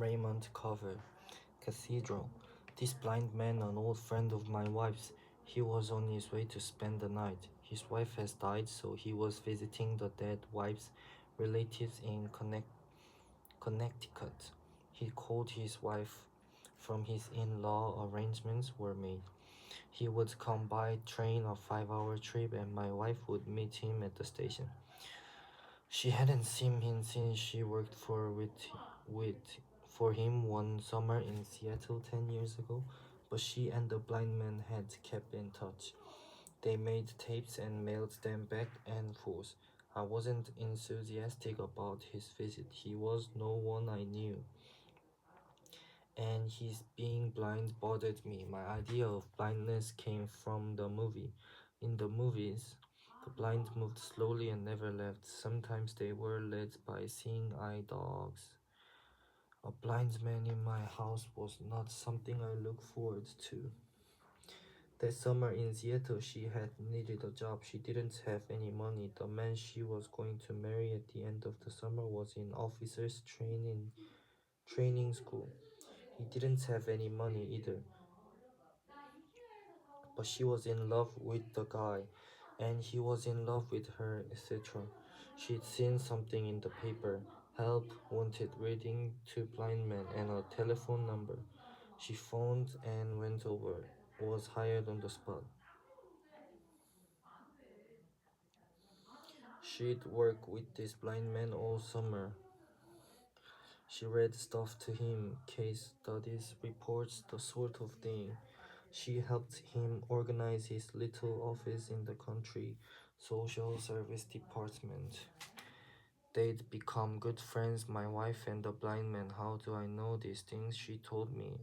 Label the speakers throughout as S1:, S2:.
S1: Raymond Carver, Cathedral. This blind man, an old friend of my wife's, he was on his way to spend the night. His wife has died, so he was visiting the dead wife's relatives in Connecticut. He called his wife from his in-law arrangements were made. He would come by train a 5-hour trip and my wife would meet him at the station. She hadn't seen him since she worked with for him one summer in Seattle 10 years ago, but she and the blind man had kept in touch. They made tapes and mailed them back and forth. I wasn't enthusiastic about his visit. He was no one I knew, and his being blind bothered me. My idea of blindness came from the movie. In the movies, the blind moved slowly and never left. Sometimes they were led by seeing eye dogs. A blind man in my house was not something I looked forward to. That summer in Seattle, she had needed a job. She didn't have any money. The man she was going to marry at the end of the summer was in officers training school. He didn't have any money either, but she was in love with the guy, and he was in love with her, etc. She'd seen something in the paper, help wanted reading to blind men, and a telephone number. She phoned and went over, was hired on the spot. She'd work with this blind man all summer. She read stuff to him, case studies, reports, the sort of thing. She helped him organize his little office in the country social service department. They'd become good friends, my wife and the blind man. How do I know these things? She told me.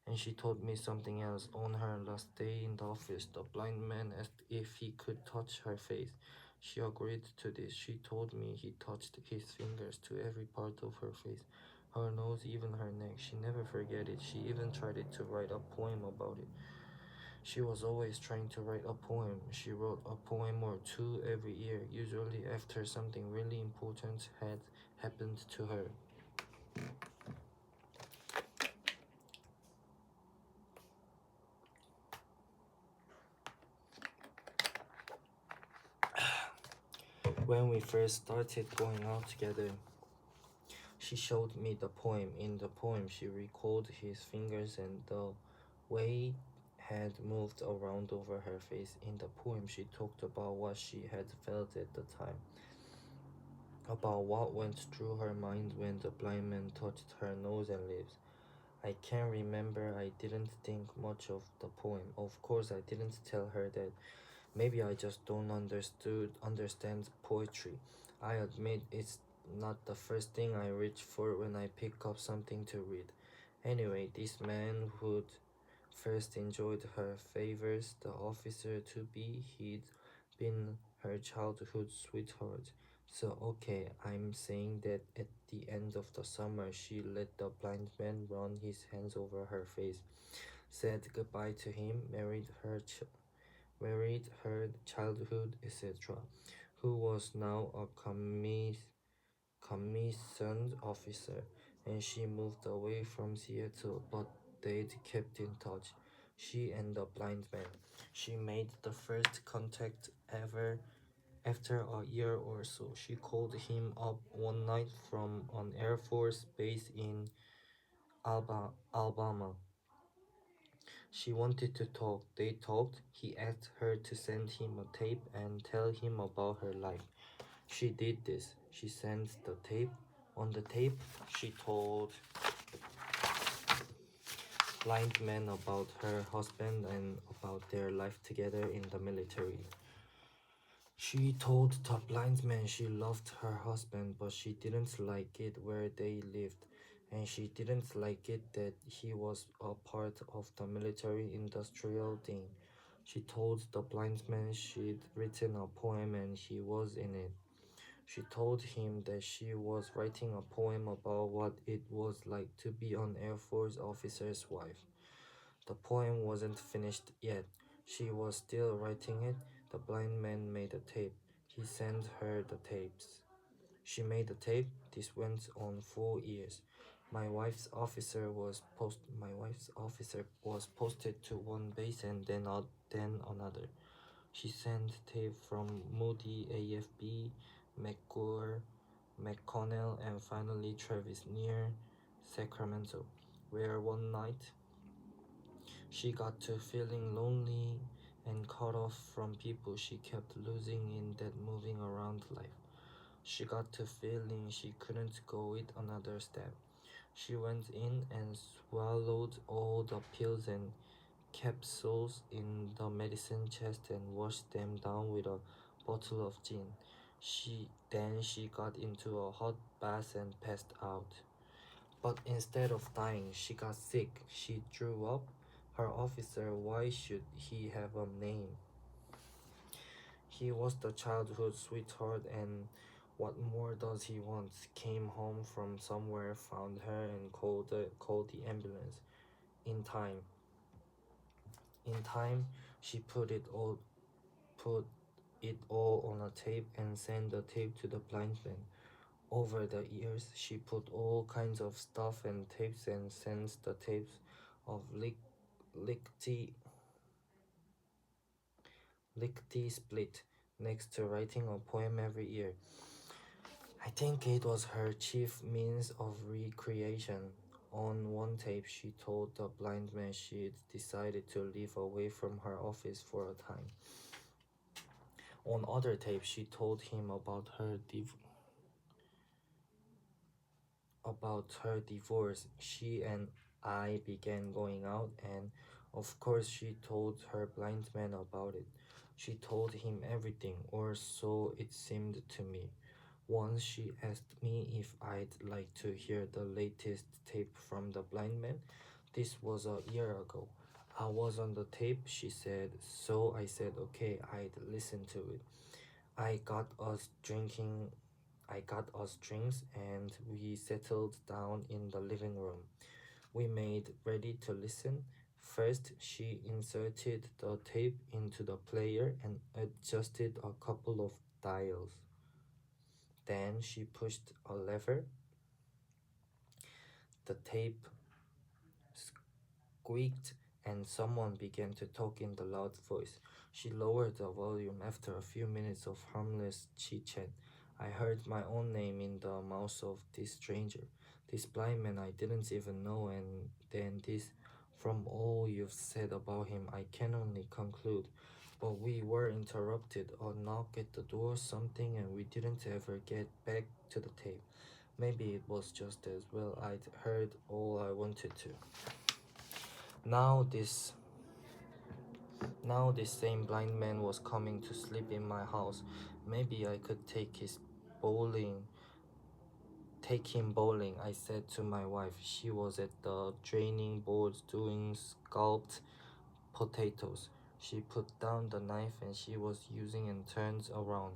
S1: And she told me something else. On her last day in the office, the blind man asked if he could touch her face. She agreed to this. She told me he touched his fingers to every part of her face, her nose, even her neck. She never forget it. She even tried to write a poem about it. She was always trying to write a poem. She wrote a poem or two every year, usually after something really important had happened to her. When we first started going out together, she showed me the poem. In the poem, she recalled his fingers and the way had moved around over her face. In the poem, she talked about what she had felt at the time, about what went through her mind when the blind man touched her nose and lips. I can remember I didn't think much of the poem. Of course, I didn't tell her that. Maybe I just don't understand poetry. I admit it's not the first thing I reach for when I pick up something to read. Anyway, this man who'd first enjoyed her favors, the officer to be, he'd been her childhood sweetheart. So, okay, I'm saying that at the end of the summer, she let the blind man run his hands over her face, said goodbye to him, married her childhood, etc., who was now a commissioned officer, and she moved away from Seattle, but they'd kept in touch. She and the blind man. She made the first contact ever after a year or so. She called him up one night from an Air Force base in Alabama. She wanted to talk. They talked. He asked her to send him a tape and tell him about her life. She did this. She sent the tape. On the tape, she told blind men about her husband and about their life together in the military. She told the blind man she loved her husband, but she didn't like it where they lived, and she didn't like it that he was a part of the military industrial thing. She told the blind man she'd written a poem and he was in it. She told him that she was writing a poem about what it was like to be an Air Force officer's wife. The poem wasn't finished yet. She was still writing it. The blind man made a tape. He sent her the tapes. She made the tape. This went on 4 years. My wife's officer was posted to one base and then another. She sent tape from Moody, AFB, McClure, McConnell, and finally Travis near Sacramento, where one night she got to feeling lonely and cut off from people she kept losing in that moving around life. She got to feeling she couldn't go it another step. She went in and swallowed all the pills and capsules in the medicine chest and washed them down with a bottle of gin. She got into a hot bath and passed out. But instead of dying, she got sick. She drew up. Her officer, why should he have a name? He was the childhood sweetheart, and what more does he want? Came home from somewhere, found her, and called the ambulance. In time, in time, she put it all on a tape and sent the tape to the blind man. Over the years, she put all kinds of stuff and tapes and sends the tapes of Lickety, Lickety Split next to writing a poem every year. I think it was her chief means of recreation. On one tape, she told the blind man she'd decided to live away from her office for a time. On other tape, she told him about her divorce. She and I began going out, and of course, she told her blind man about it. She told him everything, or so it seemed to me. Once she asked me if I'd like to hear the latest tape from the blind man. This was a year ago. I was on the tape, she said, so I said okay, I'd listen to it. I got us drinking I got us drinks and we settled down in the living room. We made ready to listen. First, she inserted the tape into the player and adjusted a couple of dials. Then she pushed a lever. The tape squeaked and someone began to talk in the loud voice. She lowered the volume after a few minutes of harmless chit chat. I heard my own name in the mouth of this stranger, this blind man I didn't even know, and then this. From all you've said about him, I can only conclude. But we were interrupted, a knock at the door, something, and we didn't ever get back to the tape. Maybe it was just as well I'd heard all I wanted to. Now this Now this same blind man was coming to sleep in my house. Maybe I could take him bowling, I said to my wife. She was at the draining board doing scalloped potatoes. She put down the knife and she was using and turned around.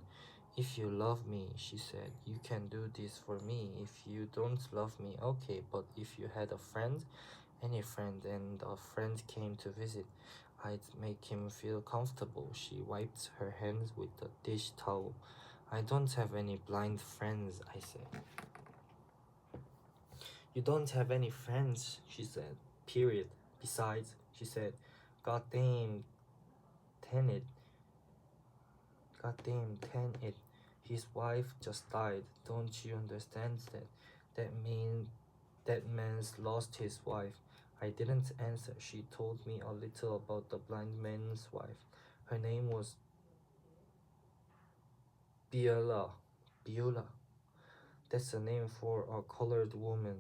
S1: If you love me, she said, you can do this for me. If you don't love me, okay, but if you had a friend, any friend, and a friend came to visit, I'd make him feel comfortable. She wiped her hands with the dish towel. I don't have any blind friends, I said. You don't have any friends, she said. Period. Besides, she said, God damn, ten it. God damn, ten it. His wife just died. Don't you understand that? That man's lost his wife. I didn't answer. She told me a little about the blind man's wife. Her name was Biola. Biola. That's a name for a colored woman.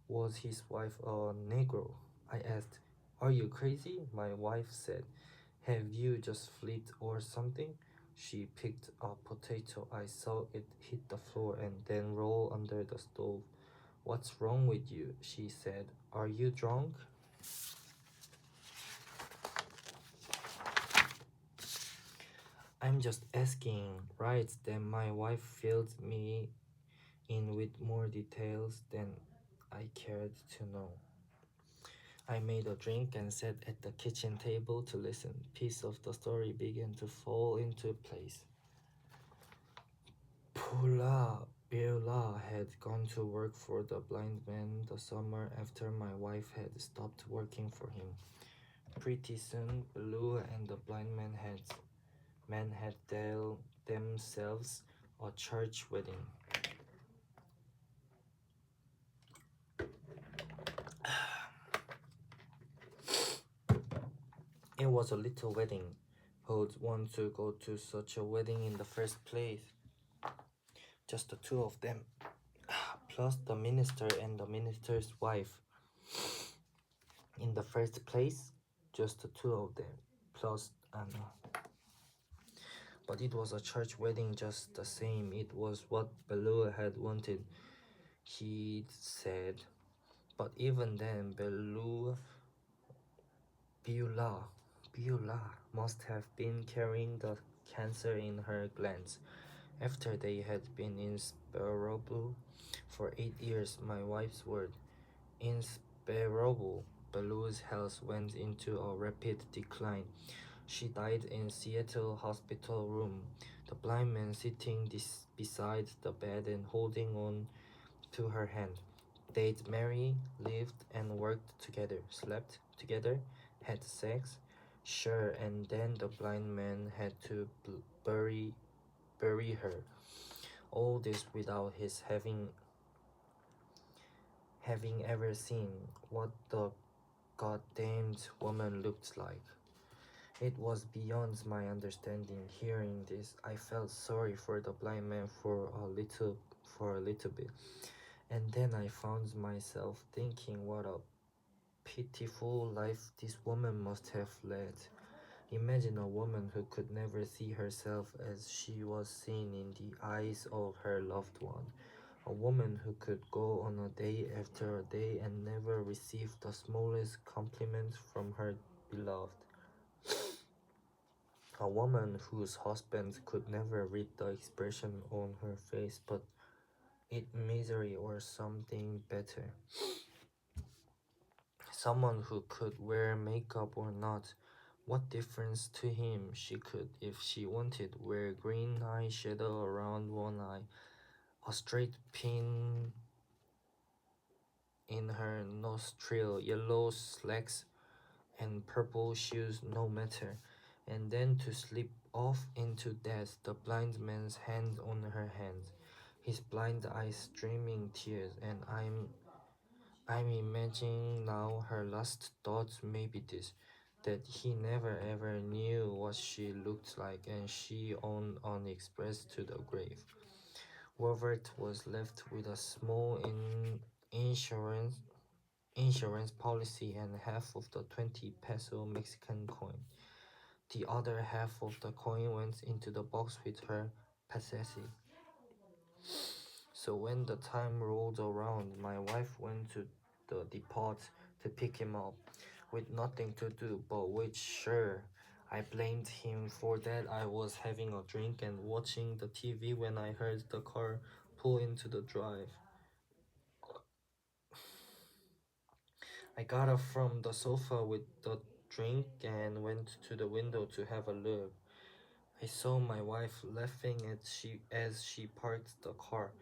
S1: Was his wife a Negro? I asked. Are you crazy? My wife said. Have you just flipped or something? She picked a potato. I saw it hit the floor and then roll under the stove. What's wrong with you? She said. Are you drunk? I'm just asking. Right, then my wife filled me in with more details than I cared to know. I made a drink and sat at the kitchen table to listen. Piece of the story began to fall into place. Pula, Beulah had gone to work for the blind man the summer after my wife had stopped working for him. Pretty soon, Beulah and the blind man had themselves a church wedding. It was a little wedding. Who'd want to go to such a wedding in the first place? Just the two of them, plus the minister and the minister's wife. In the first place, just the two of them, plus Anna. But it was a church wedding just the same. It was what Beulah had wanted, he said. But even then, Beulah must have been carrying the cancer in her glands. After they had been inseparable for 8 years, my wife's word, inseparable, Beulah's health went into a rapid decline. She died in Seattle hospital room, the blind man sitting beside the bed and holding on to her hand. They'd married, lived and worked together, slept together, had sex, sure, and then the blind man had to bury her. All this without his having ever seen what the goddamned woman looked like. It was beyond my understanding. Hearing this, I felt sorry for the blind man for a little bit. And then I found myself thinking what a pitiful life this woman must have led. Imagine a woman who could never see herself as she was seen in the eyes of her loved one. A woman who could go on a day after a day and never receive the smallest compliment from her beloved. A woman whose husband could never read the expression on her face but it misery or something better. Someone who could wear makeup or not. What difference to him? She could, if she wanted, wear green eyeshadow around one eye, a straight pin in her nostril, yellow slacks and purple shoes, no matter. And then to slip off into death, the blind man's hand on her hand, his blind eyes streaming tears, and I'm imagining now her last thoughts may be this, that he never ever knew what she looked like, and she on unexpressed to the grave. Robert was left with a small insurance insurance policy and half of the 20 peso Mexican coin. The other half of the coin went into the box with her possessions. So when the time rolled around, my wife went to the depot to pick him up, with nothing to do but wait. Sure, I blamed him for that. I was having a drink and watching the TV when I heard the car pull into the drive. I got up from the sofa with the drink and went to the window to have a look. I saw my wife laughing as she parked the car.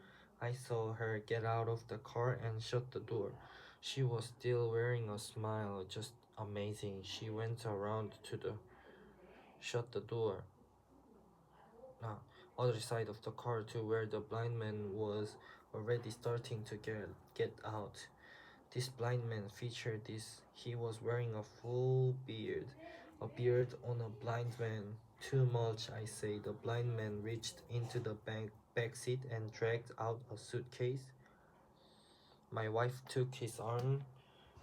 S1: I saw her get out of the car and shut the door. She was still wearing a smile, just amazing. She went around to the shut the door. Other side of the car to where the blind man was already starting to get out. This blind man featured this. He was wearing a full beard. A beard on a blind man. Too much, I say. The blind man reached into the back seat and dragged out a suitcase. My wife took his arm,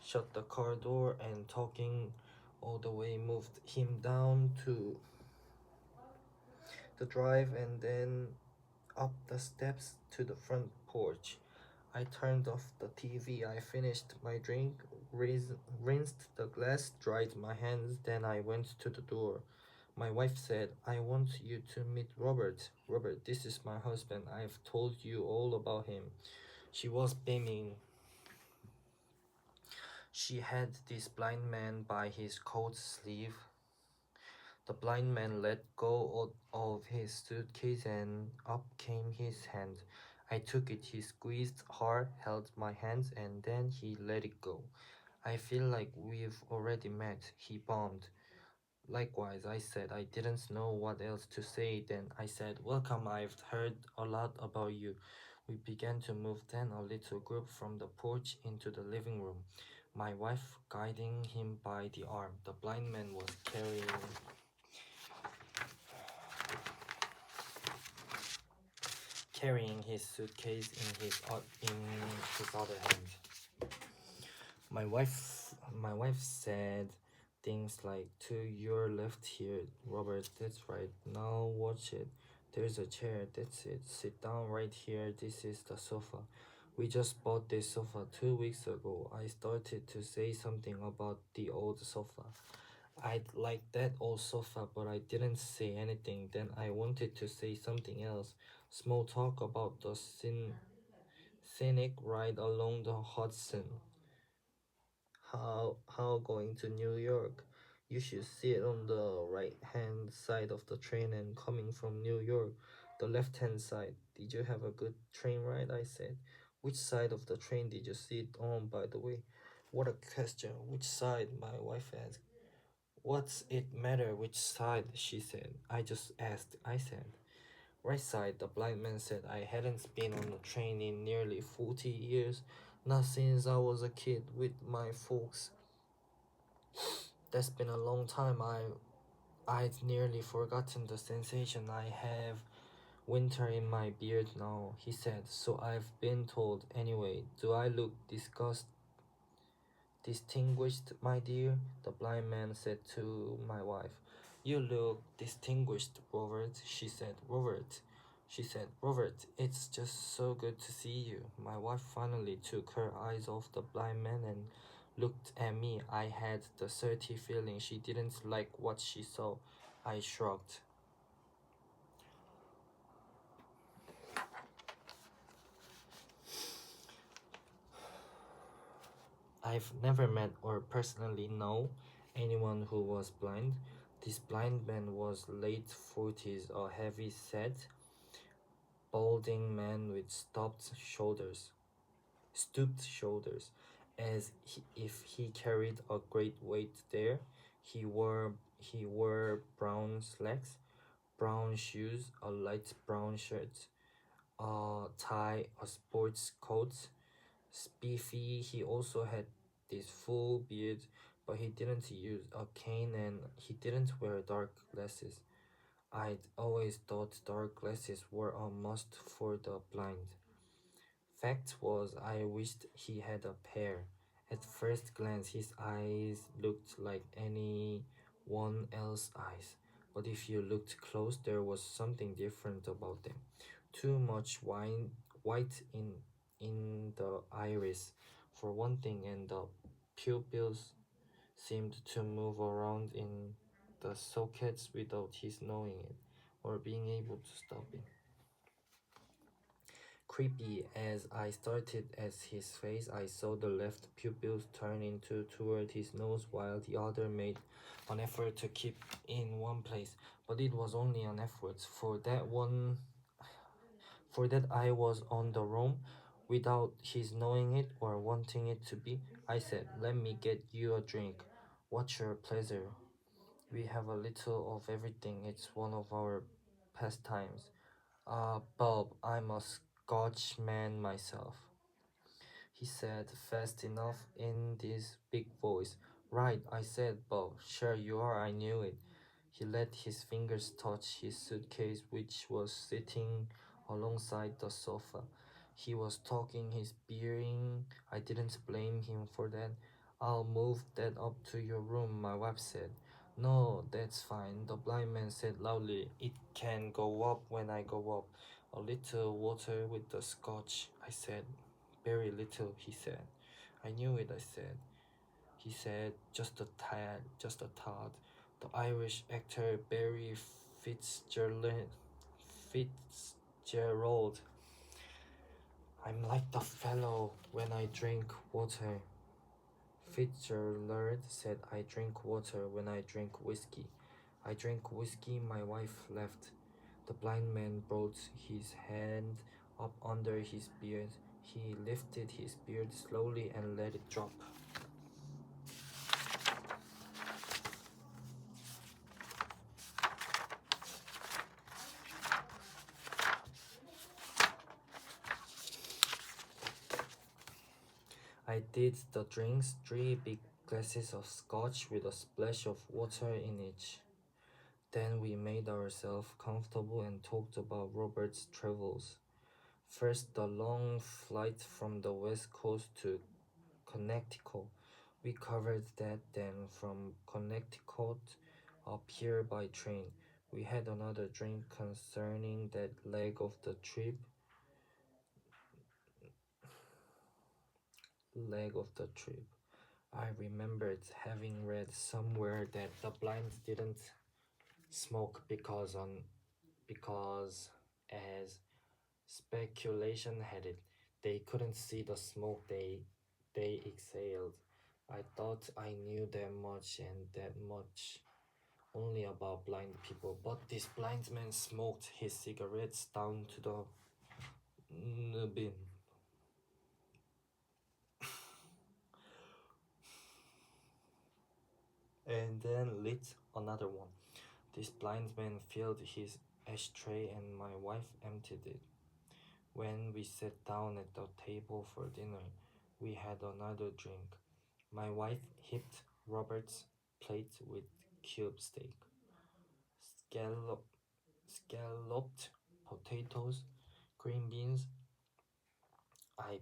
S1: shut the car door, and talking all the way moved him down to the drive and then up the steps to the front porch. I turned off the TV. I finished my drink, rinsed the glass, dried my hands, then I went to the door. My wife said, I want you to meet Robert. Robert, this is my husband. I've told you all about him. She was beaming. She had this blind man by his coat sleeve. The blind man let go of his suitcase and up came his hand. I took it. He squeezed hard, held my hands, and then he let it go. I feel like we've already met. He bombed. Likewise, I said. I didn't know what else to say. Then I said, "Welcome, I've heard a lot about you." We began to move then a little group from the porch into the living room, my wife guiding him by the arm. The blind man was carrying his suitcase in his other hand. My wife said things like, "To your left here, Robert, that's right. Now watch it. There's a chair, that's it. Sit down right here, this is the sofa. We just bought this sofa 2 weeks ago." I started to say something about the old sofa. I'd like that old sofa, but I didn't say anything. Then I wanted to say something else. Small talk about the scenic ride along the Hudson. How going to New York? You should sit on the right hand side of the train and coming from New York, the left hand side. Did you have a good train ride? I said. Which side of the train did you sit on, by the way? What a question. Which side? My wife asked. What's it matter which side? She said. I just asked. I said. Right side, the blind man said. I hadn't been on a train in nearly 40 years, not since I was a kid with my folks. That's been a long time. I'd nearly forgotten the sensation. I have winter in my beard now, he said. So I've been told. Anyway, do I look distinguished, my dear? The blind man said to my wife. You look distinguished, Robert, she said. Robert, it's just so good to see you. My wife finally took her eyes off the blind man and looked at me. I had the certy feeling she didn't like what she saw. I shrugged. I've never met or personally know anyone who was blind. This blind man was late 40s, a heavy set, balding man with stooped shoulders, if he carried a great weight there. He wore brown slacks, brown shoes, a light brown shirt, a tie, a sports coat. Spiffy. He also had this full beard, but he didn't use a cane and he didn't wear dark glasses. I'd always thought dark glasses were a must for the blind. Fact was, I wished he had a pair. At first glance, his eyes looked like anyone else's eyes, but if you looked close, there was something different about them. Too much white in the iris, for one thing, and the pupils seemed to move around in the sockets without his knowing it or being able to stop it. Creepy as I started at his face, I saw the left pupils turn into toward his nose while the other made an effort to keep in one place. But it was only an effort. For that I was on the roam without his knowing it or wanting it to be. I said, "Let me get you a drink." "What's your pleasure?" "We have a little of everything. It's one of our pastimes." Bob, I'm a Scotchman myself," he said fast enough in this big voice. "Right," I said. "Bob, sure you are, I knew it." He let his fingers touch his suitcase, which was sitting alongside the sofa. He was talking his bearing. I didn't blame him for that. "I'll move that up to your room," my wife said. "No, that's fine," the blind man said loudly. "It can go up when I go up." "A little water with the scotch," I said. "Very little," he said. "I knew it," I said. He said, "Just a tad, just a tad." The Irish actor Barry Fitzgerald. "I'm like the fellow when I drink water." Fitzgerald said, "I drink water when I drink whiskey." "I drink whiskey," my wife laughed. The blind man brought his hand up under his beard. He lifted his beard slowly and let it drop. I did the drinks, 3 big glasses of scotch with a splash of water in each. Then we made ourselves comfortable and talked about Robert's travels. First, the long flight from the west coast to Connecticut. We covered that, then from Connecticut up here by train. We had another drink concerning that leg of the trip. I remembered having read somewhere that the blinds didn't smoke because as speculation had it, they couldn't see the smoke they exhaled. I thought I knew that much and that much only about blind people, but this blind man smoked his cigarettes down to the bin and then lit another one. This blind man filled his ashtray and my wife emptied it. When we sat down at the table for dinner, we had another drink. My wife heaped Robert's plate with cube steak, scallop, scalloped potatoes, green beans. I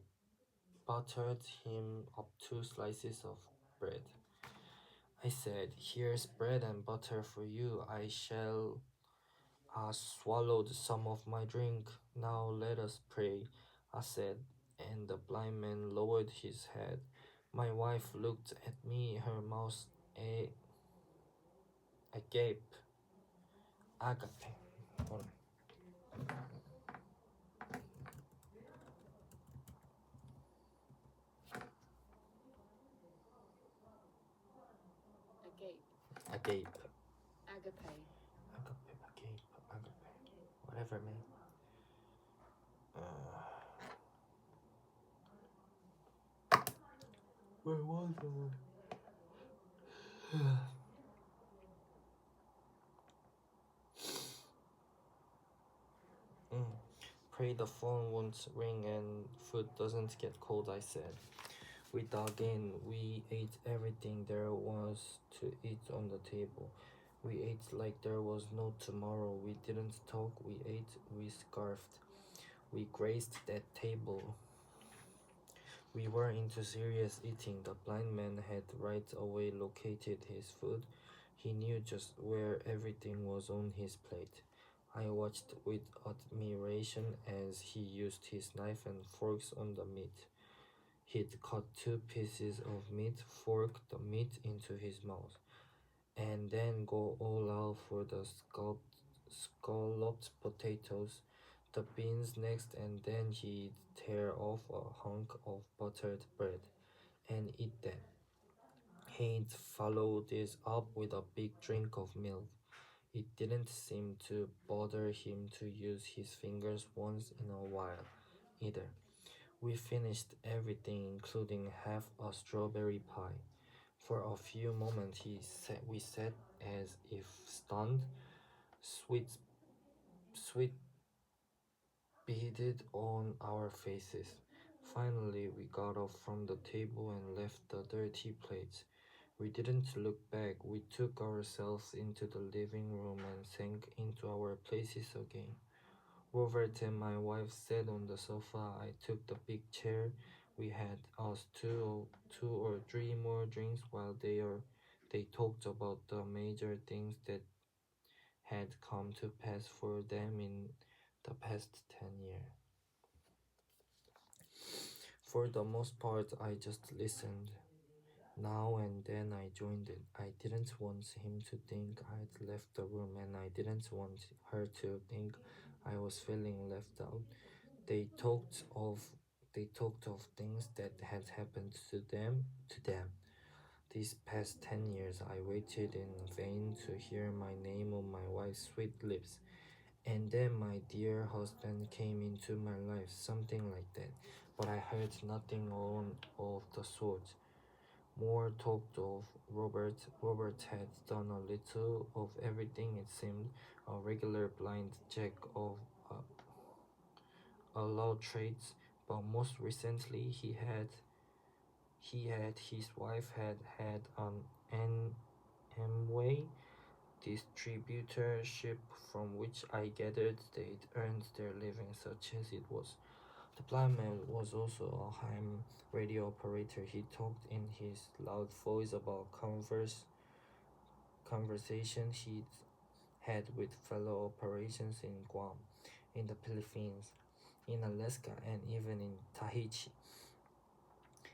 S1: buttered him up 2 slices of bread. I said, "Here's bread and butter for you. I shall swallowed some of my drink. Now let us pray," I said, and the blind man lowered his head. My wife looked at me, her mouth a- agape. Agape. Hold on.
S2: Agape.
S1: Agape.
S2: Agape.
S1: Agape. Agape. Agape. Whatever, man. Where was I? Pray the phone won't ring and food doesn't get cold, I said. We dug in. We ate everything there was to eat on the table. We ate like there was no tomorrow. We didn't talk. We ate. We scarfed. We graced that table. We were into serious eating. The blind man had right away located his food. He knew just where everything was on his plate. I watched with admiration as he used his knife and forks on the meat. He'd cut 2 pieces of meat, fork the meat into his mouth, and then go all out for the scalloped potatoes, the beans next, and then he'd tear off a hunk of buttered bread and eat that. He'd follow this up with a big drink of milk. It didn't seem to bother him to use his fingers once in a while, either. We finished everything, including half a strawberry pie. For a few moments we sat as if stunned, sweat sweat beaded on our faces. Finally, we got up from the table and left the dirty plates. We didn't look back. We took ourselves into the living room and sank into our places again. Robert and my wife sat on the sofa. I took the big chair. We had us two or three more drinks while they talked about the major things that had come to pass for them in the past 10 years. For the most part, I just listened. Now and then I joined it. I didn't want him to think I'd left the room, and I didn't want her to think I was feeling left out. They talked of they talked of things that had happened to them. These past 10 years I waited in vain to hear my name on my wife's sweet lips, And then my dear husband came into my life, something like that. But I heard nothing on of the sort. More talked of Robert. Robert had done a little of everything, it seemed. A regular blind jack of a law trades, but most recently his wife had an Amway distributorship from which I gathered they'd earned their living, such as it was. The blind man was also a ham radio operator. He talked in his loud voice about conversations he'd had with fellow operations in Guam, in the Philippines, in Alaska, and even in Tahiti.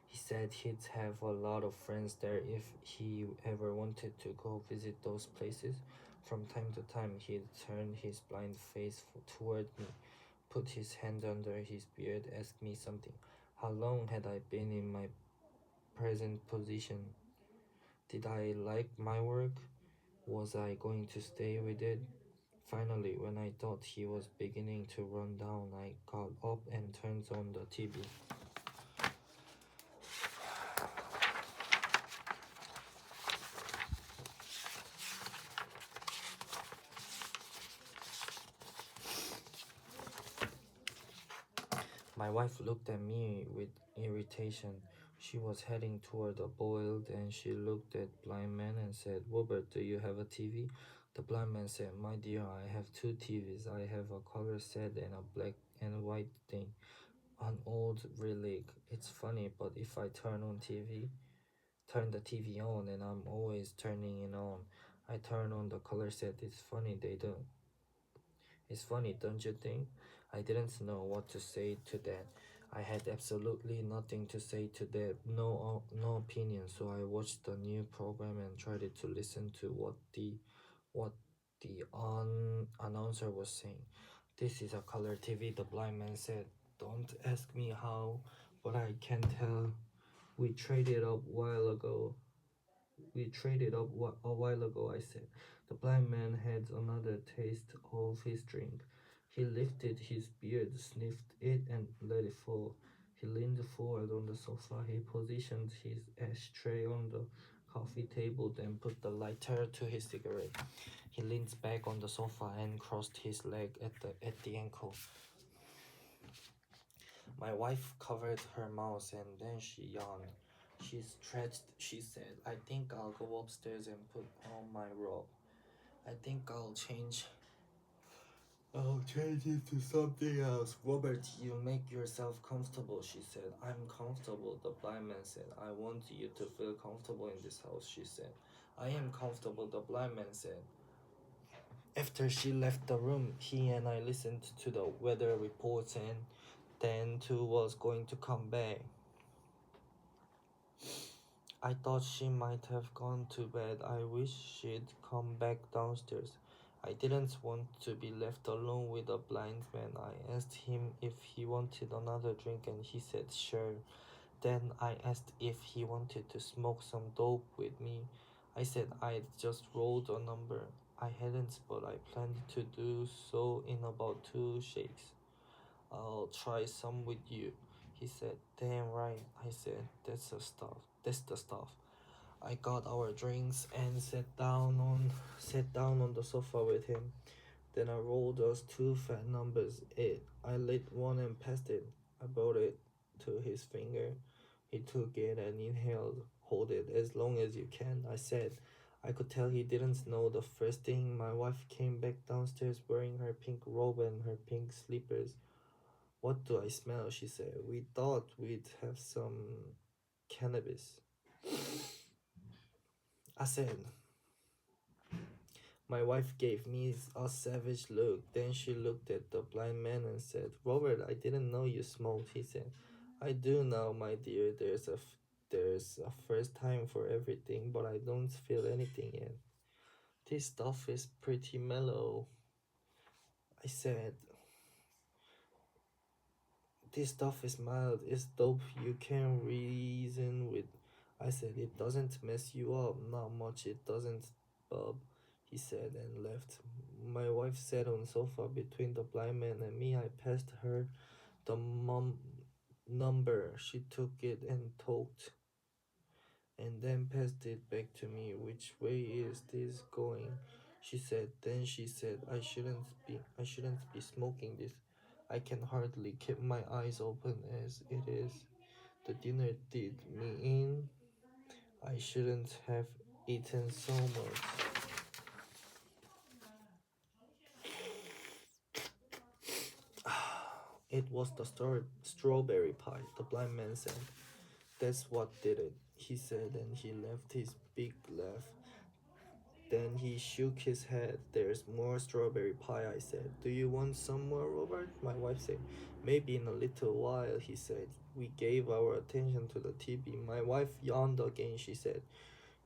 S1: He said he'd have a lot of friends there if he ever wanted to go visit those places. From time to time, he'd turn his blind face toward me, put his hand under his beard, ask me something. How long had I been in my present position? Did I like my work? Was I going to stay with it? Finally, when I thought he was beginning to run down, I got up and turned on the TV. My wife looked at me with irritation. She was heading toward a boiled and she looked at blind man and said, Robert, do you have a TV? The blind man said, my dear, I have two TVs. I have a color set and a black and white thing. An old relic. It's funny, but if I turn the TV on and I'm always turning it on. I turn on the color set. It's funny, don't you think? I didn't know what to say to that. I had absolutely nothing to say to that, no opinion. So I watched the new program and tried to listen to what the announcer was saying. This is a color TV, the blind man said. Don't ask me how, but I can tell. We traded up while ago. We traded up a while ago, I said. The blind man had another taste of his drink. He lifted his beard, sniffed it, and let it fall. He leaned forward on the sofa. He positioned his ashtray on the coffee table, then put the lighter to his cigarette. He leaned back on the sofa and crossed his leg at the ankle. My wife covered her mouth and then she yawned. She stretched. She said, I think I'll go upstairs and put on my robe. I think I'll change it to something else. Robert, you make yourself comfortable, she said. I'm comfortable, the blind man said. I want you to feel comfortable in this house, she said. I am comfortable, the blind man said. After she left the room, he and I listened to the weather reports and then too was going to come back. I thought she might have gone to bed. I wish she'd come back downstairs. I didn't want to be left alone with a blind man. I asked him if he wanted another drink and he said sure. Then I asked if he wanted to smoke some dope with me. I said I'd just rolled a number. I hadn't, but I planned to do so in about 2 shakes. I'll try some with you. He said, damn right. I said, that's the stuff. That's the stuff. I got our drinks and sat down on the sofa with him. Then I rolled us two fat numbers. I lit one and passed it. I brought it to his finger. He took it and inhaled. Hold it as long as you can, I said. I could tell he didn't know. The first thing, my wife came back downstairs wearing her pink robe and her pink slippers. What do I smell? She said. We thought we'd have some cannabis. I said. My wife gave me a savage look. Then she looked at the blind man and said, Robert, I didn't know you smoked, he said. I do now, my dear. There's a first time for everything, but I don't feel anything yet. This stuff is pretty mellow. I said, this stuff is mild. It's dope you can reason with. I said, it doesn't mess you up. Not much, it doesn't, bub. he said, and left. My wife sat on the sofa between the blind man and me. I passed her the number. She took it and talked, and then passed it back to me. Which way is this going? She said. Then she said, I shouldn't be smoking this. I can hardly keep my eyes open as it is. The dinner did me in. I shouldn't have eaten so much. It was the strawberry pie, the blind man said. That's what did it, he said, and he left his big laugh. Then he shook his head. There's more strawberry pie, I said. Do you want some more, Robert? My wife said. Maybe in a little while, he said. We gave our attention to the TV. My wife yawned again. She said,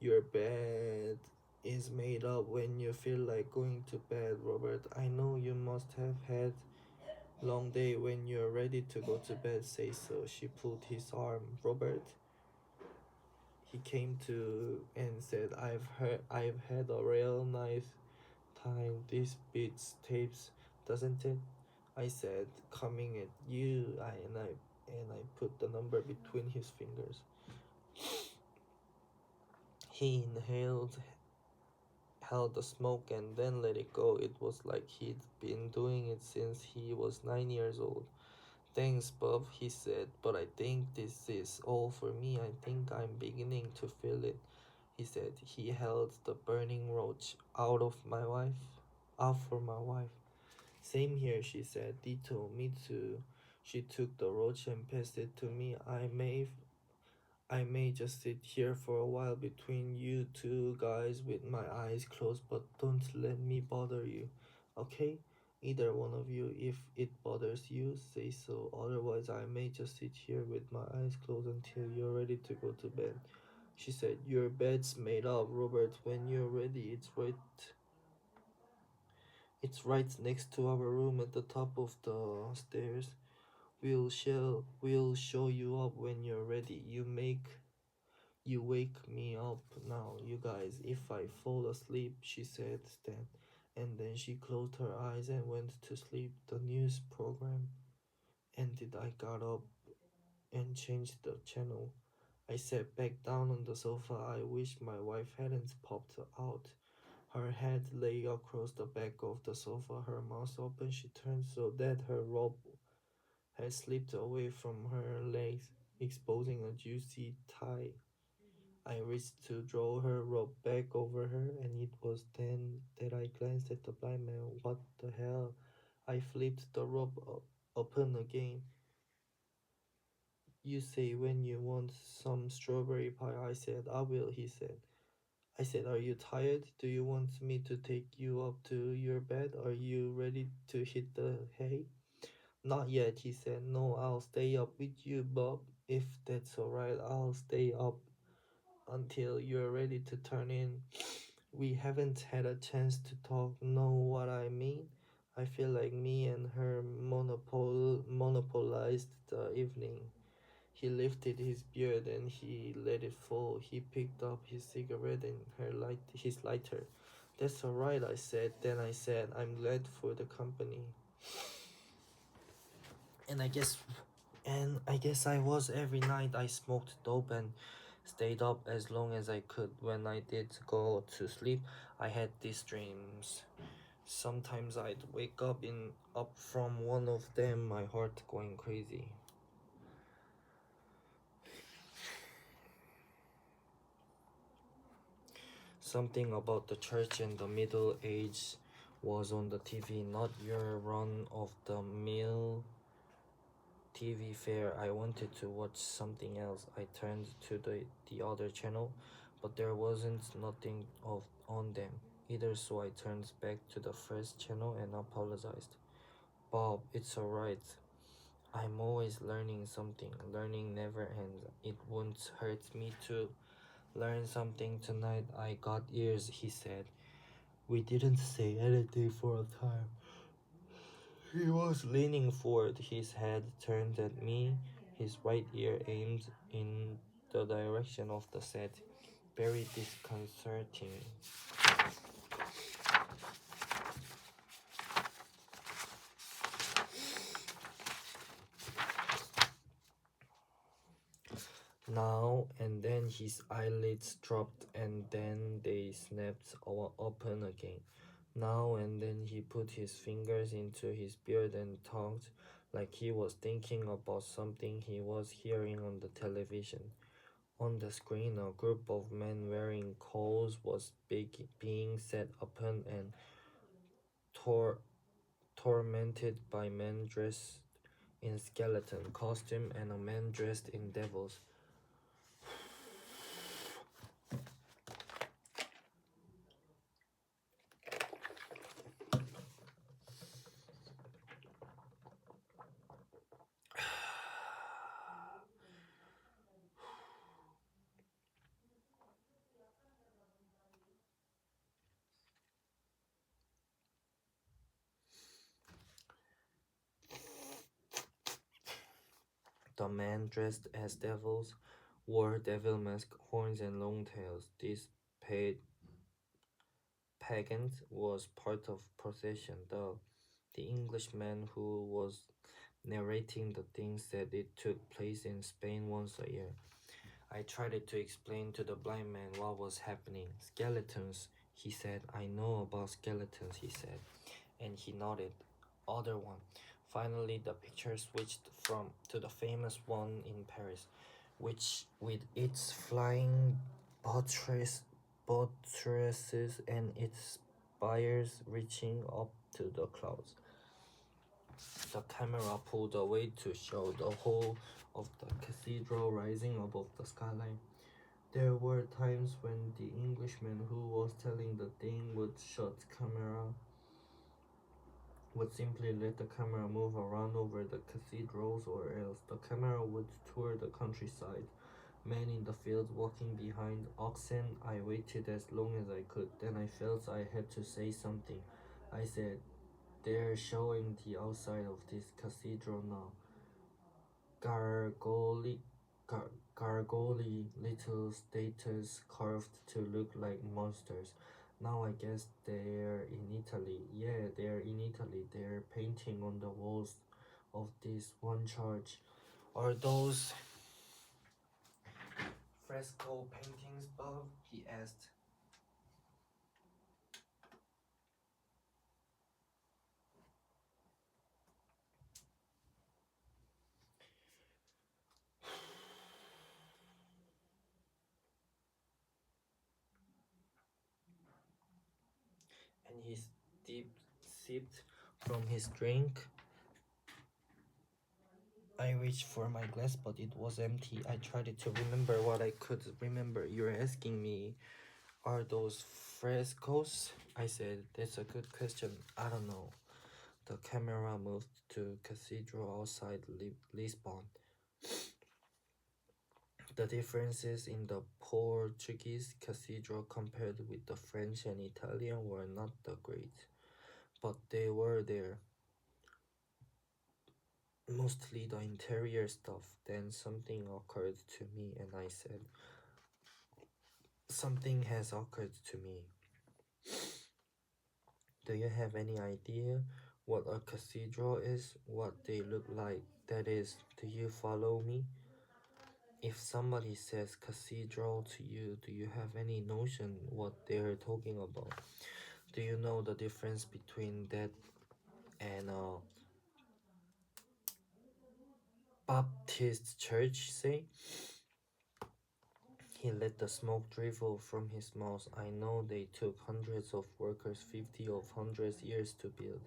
S1: Your bed is made up when you feel like going to bed, Robert. I know you must have had long day. When you're ready to go to bed, say so. She pulled his arm. Robert, he came to and said, I've had a real nice time. This beats tapes, doesn't it? I said, coming at you. I put the number between his fingers. He inhaled, held the smoke, and then let it go. It was like he'd been doing it since he was 9 years old. Thanks, Bob, he said, but I think this is all for me. I think I'm beginning to feel it, he said. He held the burning roach out for my wife. Same here, she said. Ditto, me too. She took the roach and passed it to me. I may just sit here for a while between you two guys with my eyes closed, but don't let me bother you, okay? Either one of you, if it bothers you, say so. Otherwise, I may just sit here with my eyes closed until you're ready to go to bed. She said, Your bed's made up, Robert. When you're ready, it's right next to our room at the top of the stairs. We'll show you up when you're ready. You wake me up now, you guys, if I fall asleep, she said then. And then she closed her eyes and went to sleep. The news program ended. I got up and changed the channel. I sat back down on the sofa. I wished my wife hadn't popped out. Her head lay across the back of the sofa, her mouth open. She turned so that her robe had slipped away from her legs, exposing a juicy thigh. I reached to draw her robe back over her, and it was then that I glanced at the blind man. What the hell? I flipped the robe open again. You say when you want some strawberry pie. I said, I will, he said. I said, Are you tired? Do you want me to take you up to your bed? Are you ready to hit the hay? Not yet, he said. No, I'll stay up with you, Bob. If that's alright, I'll stay up until you're ready to turn in. We haven't had a chance to talk. Know what I mean? I feel like me and her monopolized the evening. He lifted his beard and he let it fall. He picked up his cigarette and his lighter. That's alright, I said. Then I said, I'm glad for the company. And I guess I was. Every night I smoked dope and stayed up as long as I could. When I did go to sleep, I had these dreams. Sometimes I'd wake up from one of them, my heart going crazy. Something about the church and the Middle Age was on the TV, not your run-of-the-mill TV fare. I wanted to watch something else. I turned to the other channel, but there wasn't nothing on them either, so I turned back to the first channel and apologized. Bob, it's alright. I'm always learning something. Learning never ends. It won't hurt me to learn something tonight. I got ears, he said. We didn't say anything for a time. He was leaning forward, his head turned at me, his right ear aimed in the direction of the set. Very disconcerting. Now and then his eyelids dropped and then they snapped open again. Now and then he put his fingers into his beard and talked like he was thinking about something he was hearing on the television. On the screen, a group of men wearing coats was being set upon and tor- tormented by men dressed in skeleton costume and a man dressed in devils. The men dressed as devils wore devil masks, horns, and long tails. This pagan was part of procession, though. The Englishman who was narrating the thing said it took place in Spain once a year. I tried to explain to the blind man what was happening. Skeletons, he said. I know about skeletons, he said. And he nodded. Other one. Finally, the picture switched from to the famous one in Paris, which with its flying buttresses and its spires reaching up to the clouds. The camera pulled away to show the whole of the cathedral rising above the skyline. There were times when the Englishman who was telling the thing would simply let the camera move around over the cathedrals, or else the camera would tour the countryside. Men in the fields walking behind oxen. I waited as long as I could. Then I felt I had to say something. I said, "They're showing the outside of this cathedral now. Gargoyle, gargoyle little statues carved to look like monsters. Now I guess they're in Italy. Yeah, they're in Italy. They're painting on the walls of this one church. Are those fresco paintings, Bob?" he asked. And he sipped from his drink. I reached for my glass, but it was empty. I tried to remember what I could remember. You're asking me, are those frescoes? I said, "That's a good question. I don't know." The camera moved to cathedral outside Lisbon. The differences in the Portuguese cathedral compared with the French and Italian were not that great, but they were there. Mostly the interior stuff. Then something occurred to me, and I said, "Something has occurred to me. Do you have any idea what a cathedral is? What they look like? That is, do you follow me? If somebody says cathedral to you, do you have any notion what they're talking about? Do you know the difference between that and a Baptist church, say?" He let the smoke drivel from his mouth. "I know they took hundreds of workers, 50 of hundreds years to build."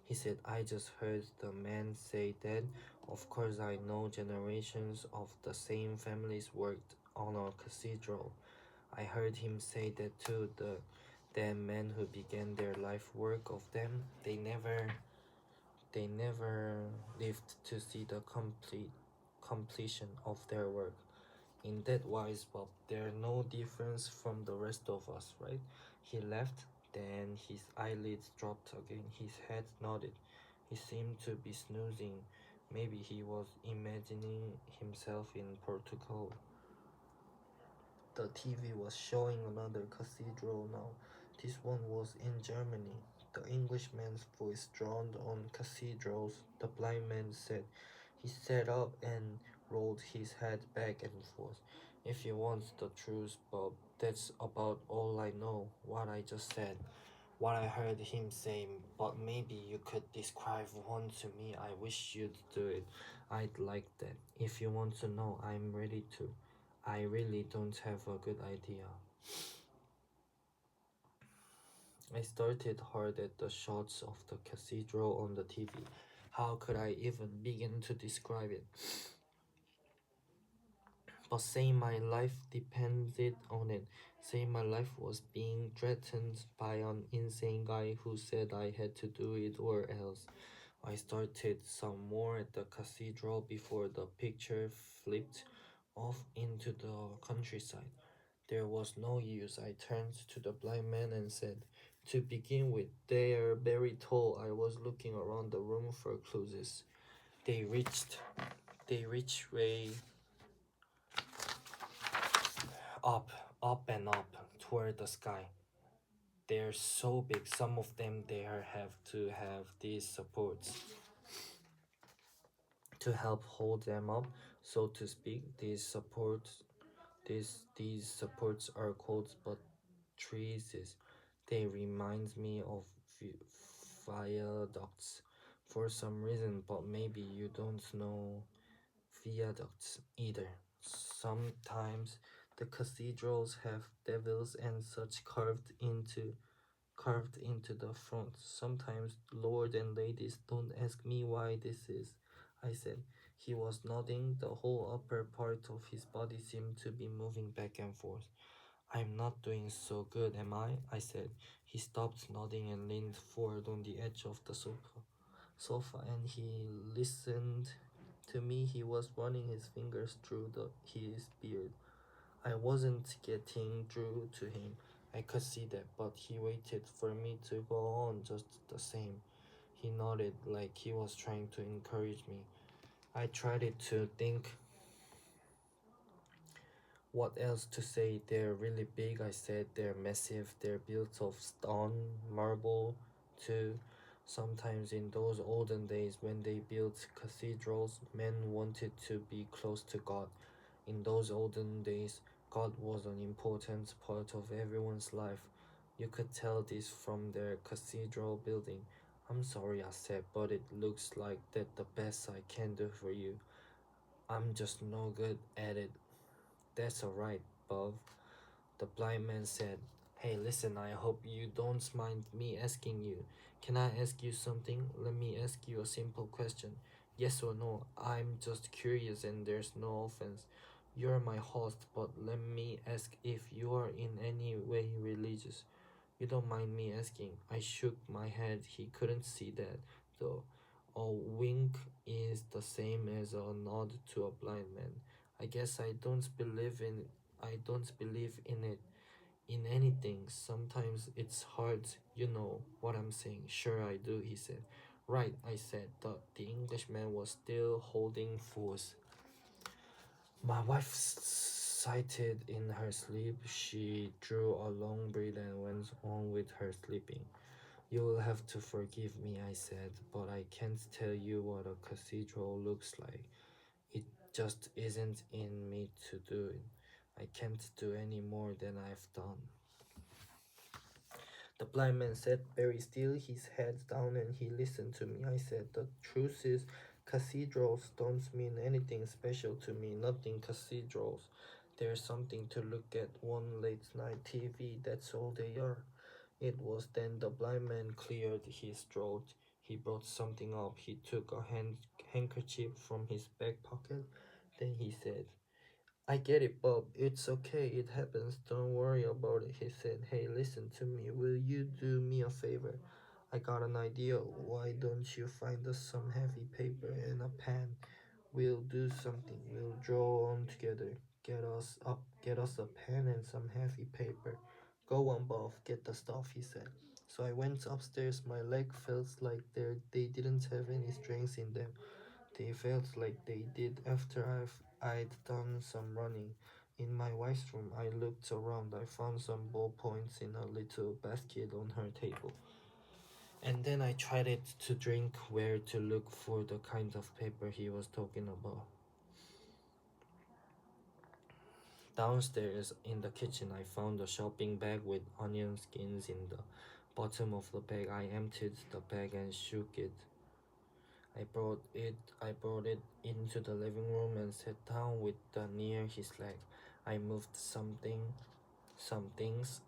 S1: He said, "I just heard the man say that. Of course, I know generations of the same families worked on a cathedral. I heard him say that too. The men who began their life work of them, they never lived to see the completion of their work. In that wise, Bob, there's no difference from the rest of us, right?" He laughed, then his eyelids dropped again. His head nodded. He seemed to be snoozing. Maybe he was imagining himself in Portugal. The TV was showing another cathedral now. This one was in Germany. The Englishman's voice droned on cathedrals. The blind man said. He sat up and rolled his head back and forth. If you want the truth, Bob, that's about all I know. What I just said. What I heard him say, but maybe you could describe one to me. I wish you'd do it. I'd like that. If you want to know, I'm ready to. I really don't have a good idea. I started hard at the shots of the cathedral on the TV. How could I even begin to describe it? But say my life depended on it. Say my life was being threatened by an insane guy who said I had to do it or else. I started some more at the cathedral before the picture flipped off into the countryside. There was no use. I turned to the blind man and said, to begin with, they are very tall. I was looking around the room for clues. They reached they reached way up, up and up toward the sky. They're so big, some of them there have to have these supports to help hold them up, so to speak. These supports are called buttresses. They remind me of viaducts for some reason, but maybe you don't know viaducts either. Sometimes the cathedrals have devils and such carved into the front. Sometimes lord and ladies. Don't ask me why this is, I said. He was nodding. The whole upper part of his body seemed to be moving back and forth. I'm not doing so good, am I said. He stopped nodding and leaned forward on the edge of the sofa and he listened to me. He was running his fingers through his beard. I wasn't getting through to him. I could see that, but he waited for me to go on just the same. He nodded like he was trying to encourage me. I tried to think what else to say. They're really big, I said. They're massive. They're built of stone, marble, too. Sometimes in those olden days when they built cathedrals, men wanted to be close to God. In those olden days, God was an important part of everyone's life. You could tell this from their cathedral building. I'm sorry, I said, but it looks like that the best I can do for you. I'm just no good at it. That's alright, Bob. The blind man said, hey, listen, I hope you don't mind me asking you. Can I ask you something? Let me ask you a simple question. Yes or no? I'm just curious and there's no offense. You're my host, but let me ask if you are in any way religious. You don't mind me asking? I shook my head. He couldn't see that, though. A wink is the same as a nod to a blind man. I guess I don't believe in it in anything. Sometimes it's hard, you know what I'm saying. Sure I do, he said. Right, I said. The Englishman was still holding forth. My wife sighed in her sleep. She drew a long breath and went on with her sleeping. You will have to forgive me, I said, but I can't tell you what a cathedral looks like. It just isn't in me to do it. I can't do any more than I've done. The blind man sat very still, his head down, and he listened to me. I said, the truth is, cathedrals don't mean anything special to me. Nothing cathedrals. They're something to look at one late night TV. That's all they are. It was then the blind man cleared his throat. He brought something up. He took a handkerchief from his back pocket. Then he said, I get it, Bob. It's okay. It happens. Don't worry about it. He said, hey, listen to me. Will you do me a favor? I got an idea. Why don't you find us some heavy paper and a pen? We'll do something. We'll draw on together. Get us a pen and some heavy paper. Go on, Bob. Get the stuff, he said. So I went upstairs. My leg felt like they didn't have any strength in them. They felt like they did after I'd done some running. In my wife's room, I looked around. I found some ballpoints in a little basket on her table. And then I tried it to drink where to look for the kind of paper he was talking about. Downstairs in the kitchen, I found a shopping bag with onion skins in the bottom of the bag. I emptied the bag and shook it. I brought it into the living room and sat down with the near his leg. I moved some things,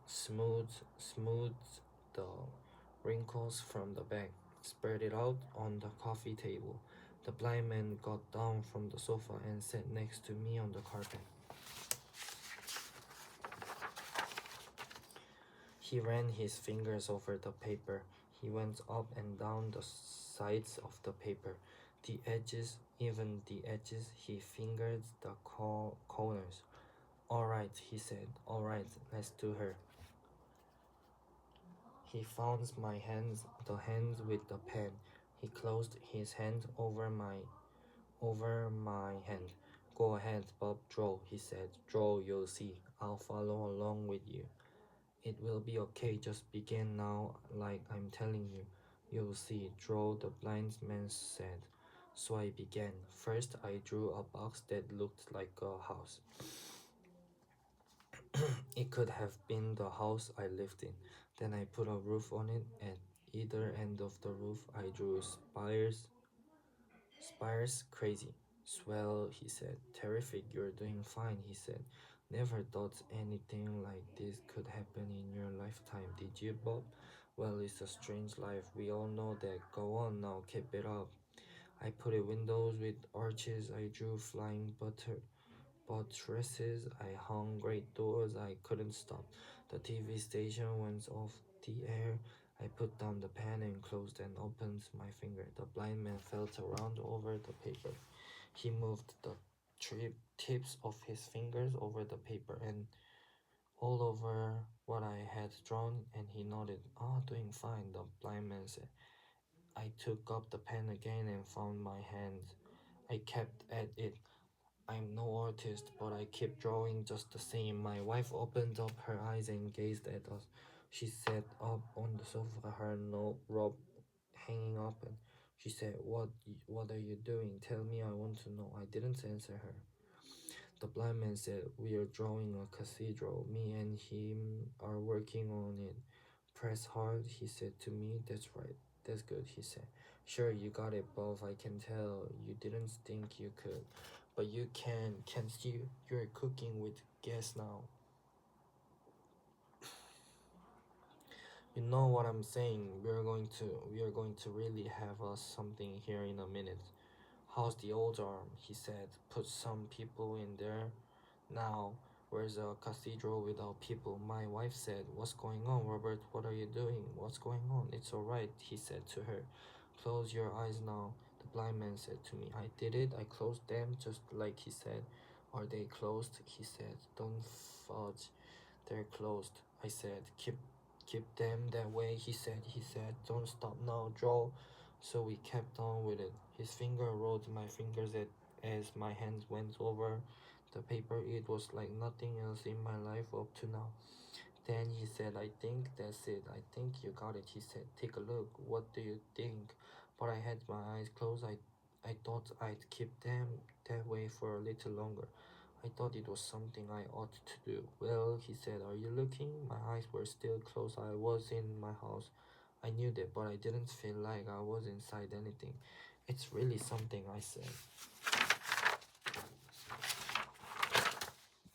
S1: smoothed the wrinkles from the bag, spread it out on the coffee table. The blind man got down from the sofa and sat next to me on the carpet. He ran his fingers over the paper. He went up and down the sides of the paper, the edges, even the edges. He fingered the corners. All right, he said. All right, let's do her. He found my hands, the hands with the pen. He closed his hand over my hand. Go ahead, Bob, draw, he said. Draw, you'll see. I'll follow along with you. It will be okay, just begin now, like I'm telling you. You'll see, draw, the blind man said. So I began. First, I drew a box that looked like a house. It could have been the house I lived in. Then I put a roof on it. At either end of the roof, I drew spires. Spires, crazy. Swell, he said. Terrific, you're doing fine, he said. Never thought anything like this could happen in your lifetime, did you, Bob? Well, it's a strange life. We all know that. Go on now, keep it up. I put in windows with arches. I drew flying buttresses. I hung great doors. I couldn't stop. The TV station went off the air. I put down the pen and closed and opened my finger. The blind man felt around over the paper. He moved the tips of his fingers over the paper and all over what I had drawn, and he nodded. Oh, doing fine, the blind man said. I took up the pen again and found my hand. I kept at it. I'm no artist, but I keep drawing just the same. My wife opened up her eyes and gazed at us. She sat up on the sofa, her robe hanging open. She said, What are you doing? Tell me, I want to know. I didn't answer her. The blind man said, We are drawing a cathedral. Me and him are working on it. Press hard, he said to me. That's right. That's good, he said. Sure, you got it, Bob. I can tell. You didn't think you could. But you can, can't you? You're cooking with gas now. You know what I'm saying. We are going to really have us something here in a minute. How's the old arm? He said. Put some people in there. Now, where's a cathedral without people? My wife said. What's going on, Robert? What are you doing? What's going on? It's alright, he said to her. Close your eyes now, the blind man said to me. I did it. I closed them just like he said. Are they closed? He said. Don't fudge. They're closed. I said. Keep them that way, he said. He said. Don't stop now, draw. So we kept on with it. His finger rolled my fingers as my hands went over the paper. It was like nothing else in my life up to now. Then he said, I think that's it. I think you got it, he said. Take a look. What do you think? But I had my eyes closed. I thought I'd keep them that way for a little longer. I thought it was something I ought to do. Well, he said, are you looking? My eyes were still closed. I was in my house. I knew that, but I didn't feel like I was inside anything. It's really something, I said.